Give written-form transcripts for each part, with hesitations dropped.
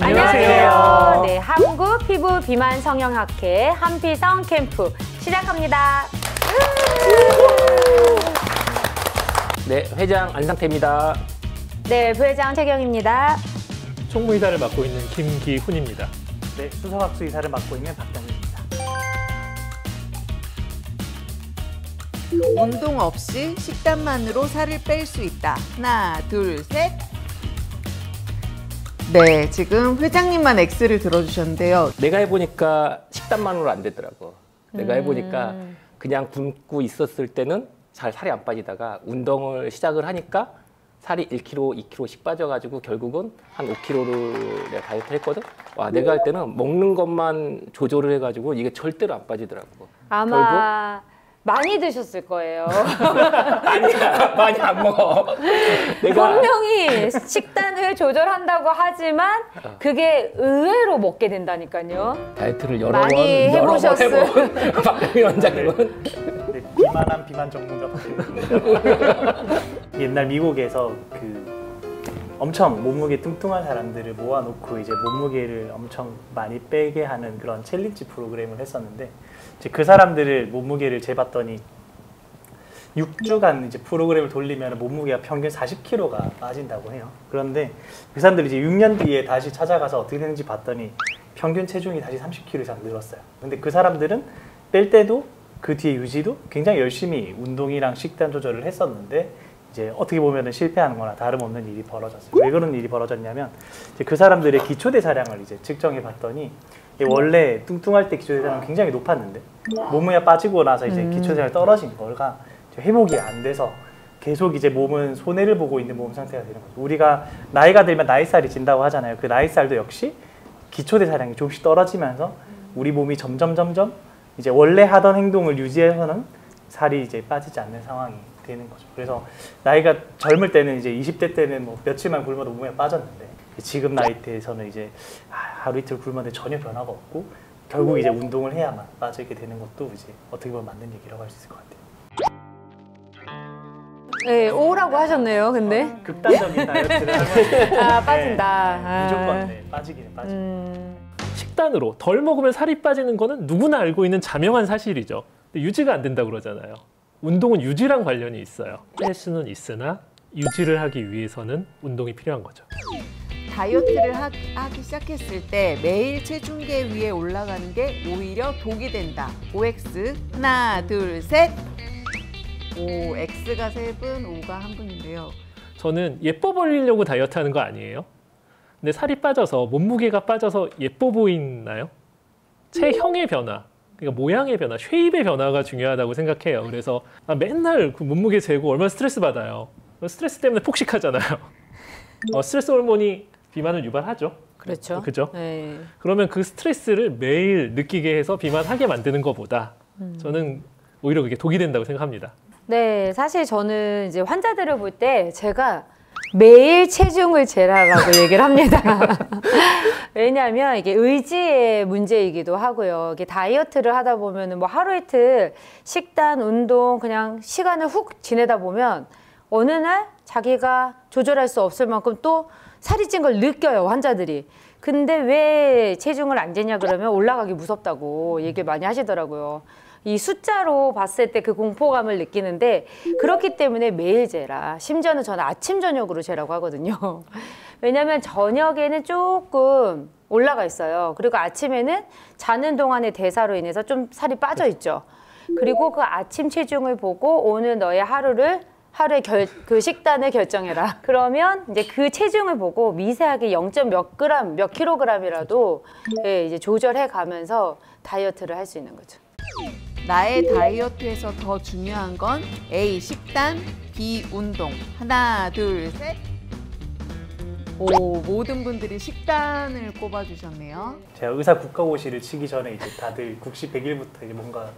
안녕하세요. 네, 한국 피부 비만 성형학회 한피성 캠프 시작합니다. 네, 회장 안상태입니다. 네, 부회장 최경입니다. 총무이사를 맡고 있는 김기훈입니다. 네, 수석학수 이사를 맡고 있는 박경민입니다. 운동 없이 식단만으로 살을 뺄 수 있다. 하나, 둘, 셋. 네, 지금 회장님만 X를 들어주셨는데요. 내가 해보니까 식단만으로 안 되더라고. 내가 해보니까 그냥 굶고 있었을 때는 잘 살이 안 빠지다가 운동을 시작을 하니까 살이 1kg, 2kg씩 빠져가지고 결국은 한 5kg를 내가 다이어트 했거든? 와, 내가 할 때는 먹는 것만 조절을 해가지고 이게 절대로 안 빠지더라고. 아마 많이 드셨을 거예요. 아니야, 많이 안 먹어. 내가 분명히 식단을 조절한다고 하지만 그게 의외로 먹게 된다니까요. 다이어트를 여러 많이 번 해보셨어요? 해본 박경민 원장님은 네, 비만한 비만 전문가 박경민입니다. 옛날 미국에서 엄청 몸무게 뚱뚱한 사람들을 모아놓고 이제 몸무게를 엄청 많이 빼게 하는 그런 챌린지 프로그램을 했었는데 이제 그 사람들을 몸무게를 재봤더니 6주간 이제 프로그램을 돌리면 몸무게가 평균 40kg가 빠진다고 해요. 그런데 그 사람들이 이제 6년 뒤에 다시 찾아가서 어떻게 되는지 봤더니 평균 체중이 다시 30kg 이상 늘었어요. 근데 그 사람들은 뺄 때도 그 뒤에 유지도 굉장히 열심히 운동이랑 식단 조절을 했었는데 이제 어떻게 보면은 실패하는 거나 다름없는 일이 벌어졌어요. 왜 그런 일이 벌어졌냐면 이제 그 사람들의 기초대사량을 이제 측정해 봤더니 원래 뚱뚱할 때 기초대사량은 굉장히 높았는데 몸무게가 빠지고 나서 이제 기초대사량이 떨어진 거가 회복이 안 돼서 계속 이제 몸은 손해를 보고 있는 몸 상태가 되는 거죠. 우리가 나이가 들면 나이살이 진다고 하잖아요. 그 나이살도 역시 기초대사량이 조금씩 떨어지면서 우리 몸이 점점 이제 원래 하던 행동을 유지해서는 살이 이제 빠지지 않는 상황이 되는 거죠. 그래서 나이가 젊을 때는 이제 20대 때는 뭐 며칠만 굶어도 몸에 빠졌는데 지금 나이대에서는 이제 하루 이틀 굶었는데 전혀 변화가 없고 결국 이제 운동을 해야만 빠지게 되는 것도 이제 어떻게 보면 맞는 얘기라고 할 수 있을 것 같아요. 네, 오라고 하셨네요, 근데. 극단적인 다이어트를 하면 빠진다. 네, 무조건 빠지기는 빠집니다. 식단으로 덜 먹으면 살이 빠지는 거는 누구나 알고 있는 자명한 사실이죠. 근데 유지가 안 된다고 그러잖아요. 운동은 유지랑 관련이 있어요. 뺄 수는 있으나 유지를 하기 위해서는 운동이 필요한 거죠. 다이어트를 하기 시작했을 때 매일 체중계 위에 올라가는 게 오히려 독이 된다. OX. 하나, 둘, 셋. 오, X가 3분, O가 1분인데요. 저는 예뻐 보이려고 다이어트 하는 거 아니에요? 근데 살이 빠져서 몸무게가 빠져서 예뻐 보이나요? 체형의 변화, 그러니까 모양의 변화, 쉐입의 변화가 중요하다고 생각해요. 그래서 맨날 그 몸무게 재고 얼마나 스트레스 받아요. 스트레스 때문에 폭식하잖아요. 스트레스 호르몬이 비만을 유발하죠. 그렇죠. 그죠? 네. 그러면 그 스트레스를 매일 느끼게 해서 비만하게 만드는 것보다 저는 오히려 그게 독이 된다고 생각합니다. 네, 사실 저는 이제 환자들을 볼 때 제가 매일 체중을 재라라고 얘기를 합니다. 왜냐하면 이게 의지의 문제이기도 하고요. 이게 다이어트를 하다 보면은 뭐 하루 이틀 식단, 운동 그냥 시간을 훅 지내다 보면 어느 날 자기가 조절할 수 없을 만큼 또 살이 찐 걸 느껴요, 환자들이. 근데 왜 체중을 안 재냐 그러면 올라가기 무섭다고 얘기를 많이 하시더라고요. 이 숫자로 봤을 때 그 공포감을 느끼는데 그렇기 때문에 매일 재라. 심지어는 저는 아침 저녁으로 재라고 하거든요. 왜냐면 저녁에는 조금 올라가 있어요. 그리고 아침에는 자는 동안의 대사로 인해서 좀 살이 빠져 있죠. 그리고 그 아침 체중을 보고 오늘 너의 하루의 그 식단을 결정해라. 그러면 이제 그 체중을 보고 미세하게 0. 몇 그램, 몇 킬로그램이라도 이제 조절해 가면서 다이어트를 할 수 있는 거죠. 나의 다이어트에서 더 중요한 건 A. 식단, B. 운동. 하나, 둘, 셋. 오, 모든 분들이 식단을 꼽아주셨네요. 제가 의사 국가고시를 치기 전에 이제 다들 국시 100일부터 이제 뭔가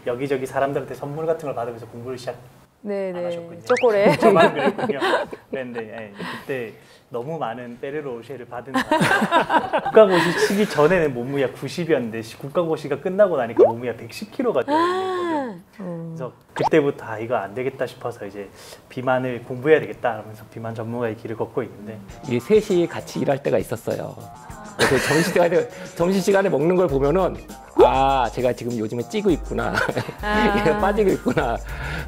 여기저기 사람들한테 선물 같은 걸 받으면서 공부를 안 하셨군요. 초콜릿. 저만 그랬군요. 그런데 그때 너무 많은 페레로로쉐를 받은 거예요. 국가고시 치기 전에는 몸무게가 90이었는데 국가고시가 끝나고 나니까 몸무게가 110kg가 되는 거예요. 그래서 그때부터 아, 이거 안 되겠다 싶어서 이제 비만을 공부해야 되겠다 하면서 비만 전문가의 길을 걷고 있는데 이 셋이 같이 일할 때가 있었어요. 그래서 점심시간에 먹는 걸 보면은 아 제가 지금 요즘에 찌고 있구나, 얘가 빠지고 있구나.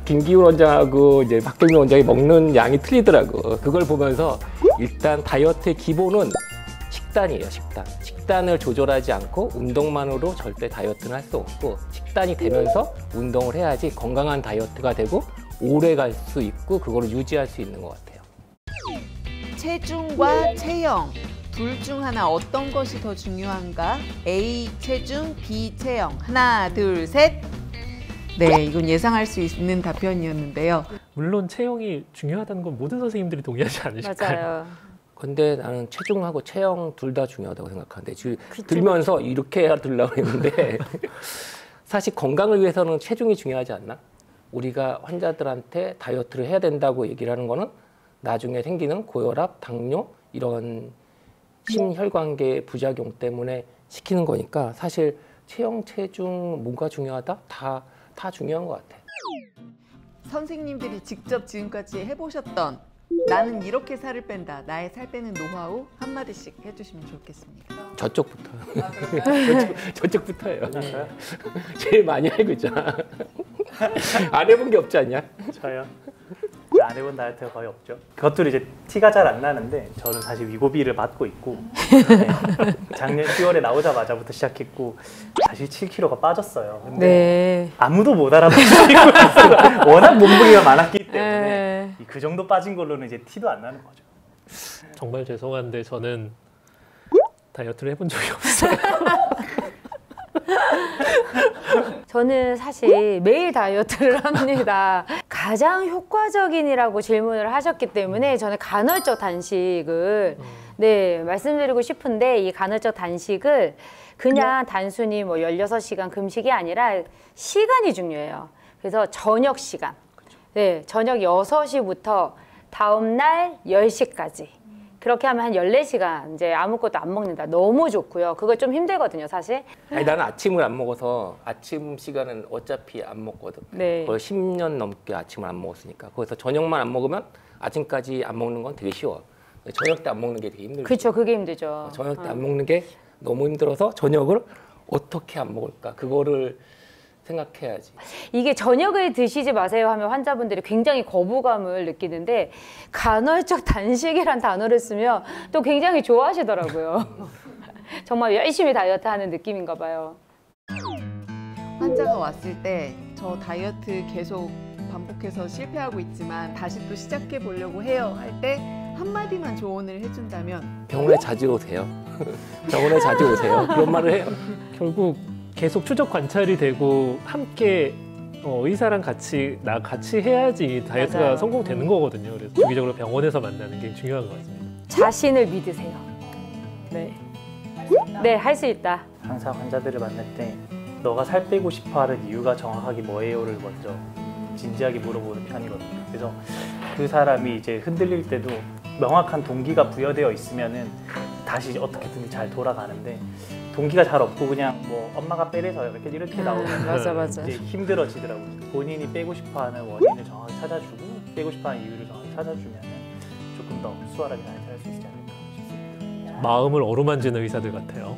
김기훈 원장하고 이제 박경민 원장이 먹는 양이 틀리더라고. 그걸 보면서 일단 다이어트의 기본은 식단이에요. 식단을 조절하지 않고 운동만으로 절대 다이어트는 할 수 없고, 식단이 되면서 운동을 해야지 건강한 다이어트가 되고 오래 갈 수 있고 그거를 유지할 수 있는 것 같아요. 체중과 체형 둘 중 하나 어떤 것이 더 중요한가? A 체중, B 체형. 하나, 둘, 셋. 네, 이건 예상할 수 있는 답변이었는데요. 물론 체형이 중요하다는 건 모든 선생님들이 동의하지 않으실까요? 맞아요. 근데 나는 체중하고 체형 둘 다 중요하다고 생각하는데 지금 들면서 이렇게 해야 들려고 했는데 사실 건강을 위해서는 체중이 중요하지 않나? 우리가 환자들한테 다이어트를 해야 된다고 얘기를 하는 거는 나중에 생기는 고혈압, 당뇨 이런 심혈관계 부작용 때문에 시키는 거니까 사실 체형, 체중 뭐가 중요하다? 다 중요한 것 같아. 선생님들이 직접 지금까지 해보셨던 나는 이렇게 살을 뺀다, 나의 살 빼는 노하우 한마디씩 해주시면 좋겠습니다. 저쪽부터. 저쪽부터예요. 제일 많이 알고 있잖아. 안 해본 게 없지 않냐? 저요? 안 해본 다이어트가 거의 없죠. 그것들이 이제 티가 잘 안 나는데 저는 사실 위고비를 맞고 있고 네. 작년 10월에 나오자마자부터 시작했고 사실 7kg가 빠졌어요. 근데 네. 아무도 못 알아보고 있어요. 워낙 몸무게가 많았기 때문에 네. 그 정도 빠진 걸로는 이제 티도 안 나는 거죠. 정말 죄송한데 저는 다이어트를 해본 적이 없어요. 저는 사실 매일 다이어트를 합니다. 가장 효과적인이라고 질문을 하셨기 때문에 저는 간헐적 단식을 네, 말씀드리고 싶은데, 이 간헐적 단식을 그냥 단순히 뭐 16시간 금식이 아니라 시간이 중요해요. 그래서 저녁 시간. 네, 저녁 6시부터 다음날 10시까지. 그렇게 하면 한 14시간 이제 아무것도 안 먹는다. 너무 좋고요. 그거 좀 힘들거든요, 사실. 아니, 나는 아침을 안 먹어서 아침 시간은 어차피 안 먹거든. 네. 거의 10년 넘게 아침을 안 먹었으니까. 거기서 저녁만 안 먹으면 아침까지 안 먹는 건 되게 쉬워. 저녁 때 안 먹는 게 되게 힘들죠. 그렇죠. 그게 힘들죠. 저녁 때 안 먹는 게 너무 힘들어서 저녁을 어떻게 안 먹을까? 그거를 생각해야지. 이게 저녁을 드시지 마세요 하면 환자분들이 굉장히 거부감을 느끼는데, 간헐적 단식이란 단어를 쓰면 또 굉장히 좋아하시더라고요. 정말 열심히 다이어트 하는 느낌인가 봐요. 환자가 왔을 때 저 다이어트 계속 반복해서 실패하고 있지만 다시 또 시작해 보려고 해요 할 때 한마디만 조언을 해준다면? 병원에 자주 오세요. 병원에 자주 오세요. 그런 말을 해요. 결국 계속 추적 관찰이 되고 함께 의사랑 같이 해야지 다이어트가 맞아요. 성공되는 거거든요. 그래서 주기적으로 병원에서 만나는 게 중요한 것 같습니다. 자신을 믿으세요. 네. 네, 할 수 있다. 항상 환자들을 만날 때 너가 살 빼고 싶어 하는 이유가 정확하게 뭐예요를 먼저 진지하게 물어보는 편이거든요. 그래서 그 사람이 이제 흔들릴 때도 명확한 동기가 부여되어 있으면은 다시 어떻게든 잘 돌아가는데, 동기가 잘 없고 그냥 뭐 엄마가 빼래서 이렇게 나오면 맞아. 이제 힘들어지더라고요. 본인이 빼고 싶어하는 원인을 정확히 찾아주고 빼고 싶어하는 이유를 정확히 찾아주면 조금 더 수월하게 할 수 있지 않을까 싶습니다. 마음을 어루만지는 의사들 같아요.